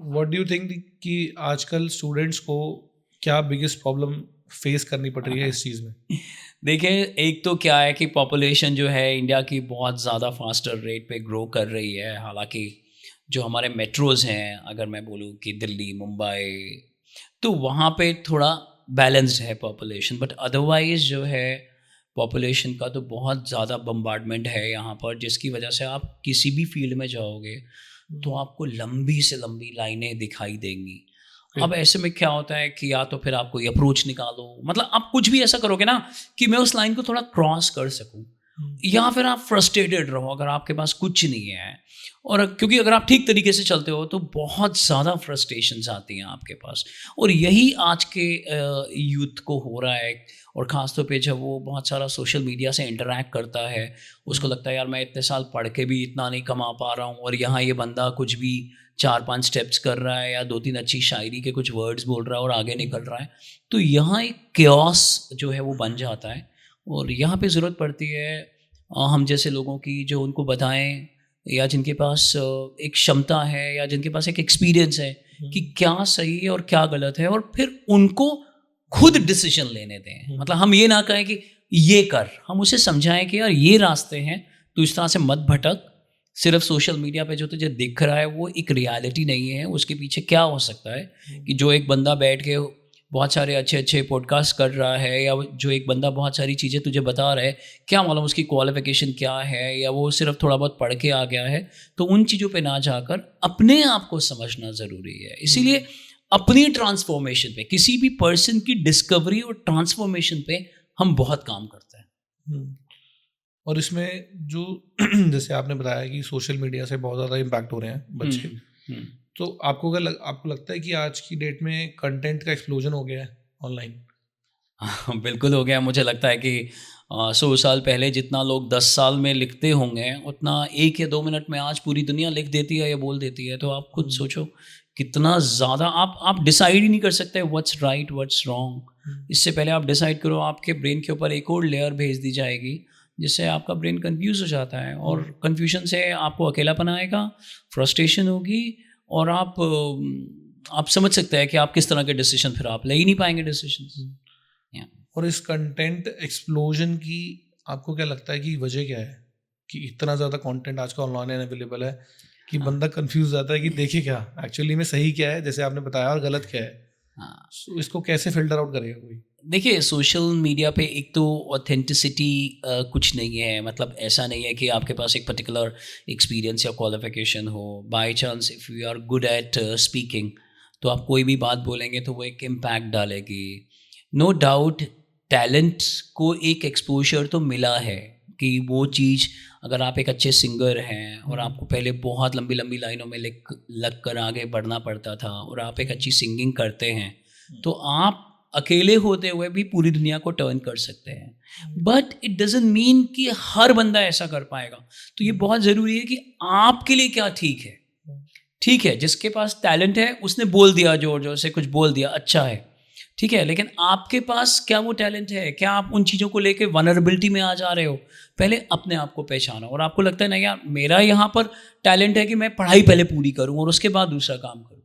What do you think कि आजकल students को क्या बिगेस्ट प्रॉब्लम फेस करनी पड़ रही है इस चीज़ में? देखिए, एक तो क्या है कि पॉपुलेशन जो है इंडिया की बहुत ज़्यादा फास्टर रेट पे ग्रो कर रही है। हालांकि जो हमारे मेट्रोज़ हैं, अगर मैं बोलूँ कि दिल्ली, मुंबई, तो वहाँ पे थोड़ा बैलेंस्ड है पॉपुलेशन, बट अदरवाइज़ जो है पॉपुलेशन का तो बहुत ज़्यादा बम्बार्डमेंट है यहाँ पर, जिसकी वजह से आप किसी भी फील्ड में जाओगे तो आपको लंबी से लंबी लाइनें दिखाई देंगी। अब ऐसे में क्या होता है कि या तो फिर आप कोई अप्रोच निकालो, मतलब आप कुछ भी ऐसा करोगे ना कि मैं उस लाइन को थोड़ा क्रॉस कर सकूं, या फिर आप फ्रस्ट्रेटेड रहो अगर आपके पास कुछ नहीं है। और क्योंकि अगर आप ठीक तरीके से चलते हो तो बहुत ज़्यादा फ्रस्ट्रेशंस आती हैं आपके पास, और यही आज के यूथ को हो रहा है। और ख़ास तौर पे जब वो बहुत सारा सोशल मीडिया से इंटरेक्ट करता है, उसको लगता है यार मैं इतने साल पढ़ के भी इतना नहीं कमा पा रहा हूँ, और यहाँ ये बंदा कुछ भी 4-5 स्टेप्स कर रहा है या 2-3 अच्छी शायरी के कुछ वर्ड्स बोल रहा है और आगे निकल रहा है। तो यहाँ एक क्योस जो है वो बन जाता है, और यहाँ पे ज़रूरत पड़ती है हम जैसे लोगों की, जो उनको बताएं, या जिनके पास एक क्षमता है या जिनके पास एक एक्सपीरियंस है कि क्या सही है और क्या गलत है, और फिर उनको खुद डिसीजन लेने दें। मतलब हम ये ना कहें कि ये कर, हम उसे समझाएं कि यार ये रास्ते हैं, तो इस तरह से मत भटक। सिर्फ सोशल मीडिया पे जो तुझे दिख रहा है वो एक रियलिटी नहीं है, उसके पीछे क्या हो सकता है कि जो एक बंदा बैठ के बहुत सारे अच्छे अच्छे पॉडकास्ट कर रहा है, या जो एक बंदा बहुत सारी चीज़ें तुझे बता रहा है, क्या मालूम उसकी क्वालिफिकेशन क्या है, या वो सिर्फ थोड़ा बहुत पढ़ के आ गया है। तो उन चीज़ों पे ना जाकर अपने आप को समझना ज़रूरी है। इसीलिए अपनी ट्रांसफॉर्मेशन पे, किसी भी पर्सन की डिस्कवरी और ट्रांसफॉर्मेशन पे हम बहुत काम करते हैं। और इसमें जो जैसे आपने बताया कि सोशल मीडिया से बहुत ज़्यादा इम्पैक्ट हो रहे हैं बच्चे, तो आपको आपको लगता है कि आज की डेट में कंटेंट का एक्सप्लोजन हो गया है ऑनलाइन? हाँ, बिल्कुल हो गया। मुझे लगता है कि 100 साल पहले जितना लोग 10 साल में लिखते होंगे, उतना 1 या 2 मिनट में आज पूरी दुनिया लिख देती है या बोल देती है। तो आप खुद सोचो कितना ज़्यादा आप डिसाइड ही नहीं कर सकते व्हाट्स राइट व्हाट्स रॉन्ग। इससे पहले आप डिसाइड करो, आपके ब्रेन के ऊपर एक और लेयर भेज दी जाएगी, जिससे आपका ब्रेन कंफ्यूज हो जाता है, और कन्फ्यूजन से आपको अकेलापन आएगा, फ्रस्ट्रेशन होगी, और आप समझ सकते हैं कि आप किस तरह के डिसीजन फिर आप ले ही नहीं पाएंगे डिसीजन। और इस कंटेंट एक्सप्लोजन की आपको क्या लगता है कि वजह क्या है कि इतना ज़्यादा कंटेंट आजकल ऑनलाइन अवेलेबल है कि बंदा कंफ्यूज जाता है कि देखे क्या एक्चुअली में सही क्या है, जैसे आपने बताया, और गलत क्या है? So, इसको कैसे फिल्टर आउट करेगा कोई? देखिए, सोशल मीडिया पे एक तो ऑथेंटिसिटी कुछ नहीं है। मतलब ऐसा नहीं है कि आपके पास एक पर्टिकुलर एक्सपीरियंस या क्वालिफिकेशन हो। By chance if you are good at speaking, तो आप कोई भी बात बोलेंगे तो वो एक इम्पैक्ट डालेगी। नो डाउट टैलेंट को एक एक्सपोजर तो मिला है कि वो चीज़, अगर आप एक अच्छे सिंगर हैं और आपको पहले बहुत लंबी लंबी लाइनों में लग कर आगे बढ़ना पड़ता था, और आप एक अच्छी सिंगिंग करते हैं, तो आप अकेले होते हुए भी पूरी दुनिया को टर्न कर सकते हैं। बट इट डजंट मीन कि हर बंदा ऐसा कर पाएगा। तो ये बहुत ज़रूरी है कि आपके लिए क्या ठीक है। ठीक है, जिसके पास टैलेंट है उसने बोल दिया, जोर जोर से कुछ बोल दिया, अच्छा है, ठीक है, लेकिन आपके पास क्या वो टैलेंट है? क्या आप उन चीज़ों को लेके वनरेबिलिटी में आ जा रहे हो? पहले अपने आप को पहचानो। और आपको लगता है ना यार मेरा यहाँ पर टैलेंट है कि मैं पढ़ाई पहले पूरी करूँ और उसके बाद दूसरा काम करूँ,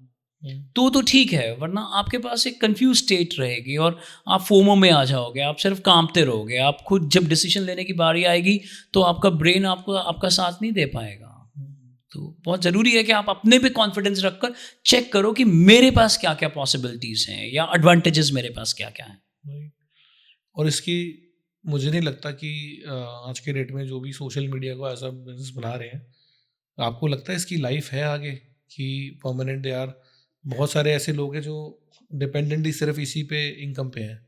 तो ठीक है, वरना आपके पास एक कंफ्यूज स्टेट रहेगी और आप फोमो में आ जाओगे, आप सिर्फ कांपते रहोगे। आप खुद जब डिसीजन लेने की बारी आएगी तो आपका ब्रेन आपको आपका साथ नहीं दे पाएगा। तो बहुत ज़रूरी है कि आप अपने पे कॉन्फिडेंस रखकर चेक करो कि मेरे पास क्या क्या पॉसिबिलिटीज़ हैं या एडवांटेजेस मेरे पास क्या क्या हैं। और इसकी मुझे नहीं लगता कि आज के डेट में जो भी सोशल मीडिया को ऐसा बिजनेस बना रहे हैं, आपको लगता है इसकी लाइफ है आगे कि परमानेंट? यार बहुत सारे ऐसे लोग हैं जो डिपेंडेंट ही सिर्फ इसी पे इनकम पे हैं,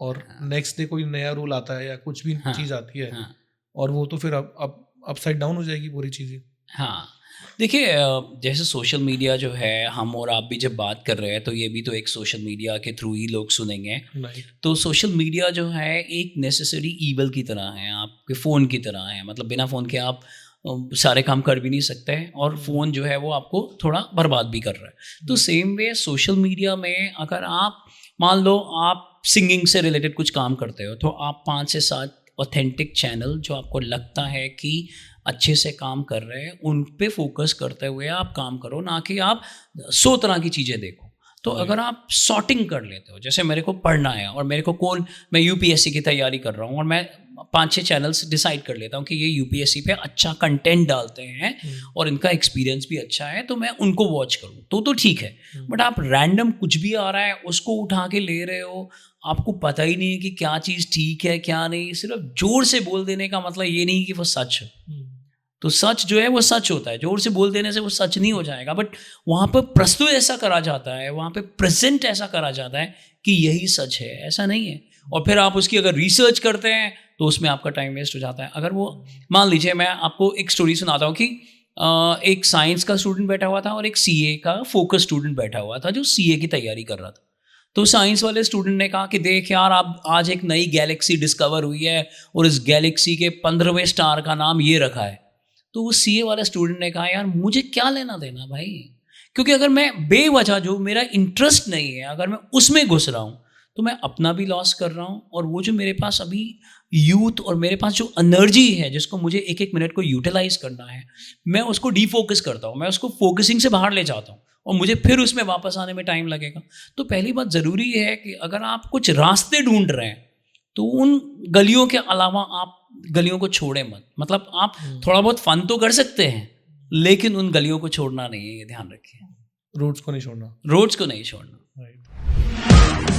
और नेक्स्ट डे कोई नया रूल आता है या कुछ भी चीज़ आती है, और वो तो फिर अब अपसाइड डाउन हो जाएगी पूरी चीज़ें। हाँ, देखिए, जैसे सोशल मीडिया जो है, हम और आप भी जब बात कर रहे हैं तो ये भी तो एक सोशल मीडिया के थ्रू ही लोग सुनेंगे। तो सोशल मीडिया जो है एक नेसेसरी ईवल की तरह है, आपके फ़ोन की तरह है। मतलब बिना फ़ोन के आप सारे काम कर भी नहीं सकते हैं, और फ़ोन जो है वो आपको थोड़ा बर्बाद भी कर रहा है। तो सेम वे सोशल मीडिया में अगर आप मान लो आप सिंगिंग से रिलेटेड कुछ काम करते हो, तो आप 5 से 7 ऑथेंटिक चैनल जो आपको लगता है कि अच्छे से काम कर रहे हैं उन पे फोकस करते हुए आप काम करो, ना कि आप 100 तरह की चीज़ें देखो। तो अगर आप सॉर्टिंग कर लेते हो, जैसे मेरे को पढ़ना है और मेरे को मैं यूपीएससी की तैयारी कर रहा हूँ और मैं 5-6 चैनल्स डिसाइड कर लेता हूँ कि ये यूपीएससी पे अच्छा कंटेंट डालते हैं और इनका एक्सपीरियंस भी अच्छा है, तो मैं उनको वॉच करूँ तो ठीक है। बट आप रैंडम कुछ भी आ रहा है उसको उठा के ले रहे हो, आपको पता ही नहीं है कि क्या चीज़ ठीक है क्या नहीं, सिर्फ जोर से बोल देने का मतलब ये नहीं कि वो सच है। तो सच जो है वो सच होता है, जोर से बोल देने से वो सच नहीं हो जाएगा, बट वहाँ पर प्रस्तुत ऐसा करा जाता है, वहाँ पे प्रेजेंट ऐसा करा जाता है कि यही सच है, ऐसा नहीं है। और फिर आप उसकी अगर रिसर्च करते हैं तो उसमें आपका टाइम वेस्ट हो जाता है। अगर वो मान लीजिए, मैं आपको एक स्टोरी सुनाता हूँ कि एक साइंस का स्टूडेंट बैठा हुआ था और एक सीए का फोकस स्टूडेंट बैठा हुआ था जो सीए की तैयारी कर रहा था। तो साइंस वाले स्टूडेंट ने कहा कि देख यार, आप आज एक नई गैलेक्सी डिस्कवर हुई है और इस गैलेक्सी के 15वें स्टार का नाम ये रखा है। तो वो सीए वाला स्टूडेंट ने कहा यार मुझे क्या लेना देना भाई, क्योंकि अगर मैं बेवजह जो मेरा इंटरेस्ट नहीं है अगर मैं उसमें घुस रहा हूँ तो मैं अपना भी लॉस कर रहा हूँ, और वो जो मेरे पास अभी यूथ और मेरे पास जो एनर्जी है जिसको मुझे एक एक मिनट को यूटिलाइज करना है, मैं उसको डीफोकस करता हूँ, मैं उसको फोकसिंग से बाहर ले जाता हूँ और मुझे फिर उसमें वापस आने में टाइम लगेगा। तो पहली बात ज़रूरी है कि अगर आप कुछ रास्ते ढूंढ रहे हैं तो उन गलियों के अलावा आप गलियों को छोड़े मत। मतलब आप थोड़ा बहुत फन तो कर सकते हैं लेकिन उन गलियों को छोड़ना नहीं है, ये ध्यान रखिए। रोड्स को नहीं छोड़ना। रोड्स को नहीं छोड़ना। राइट।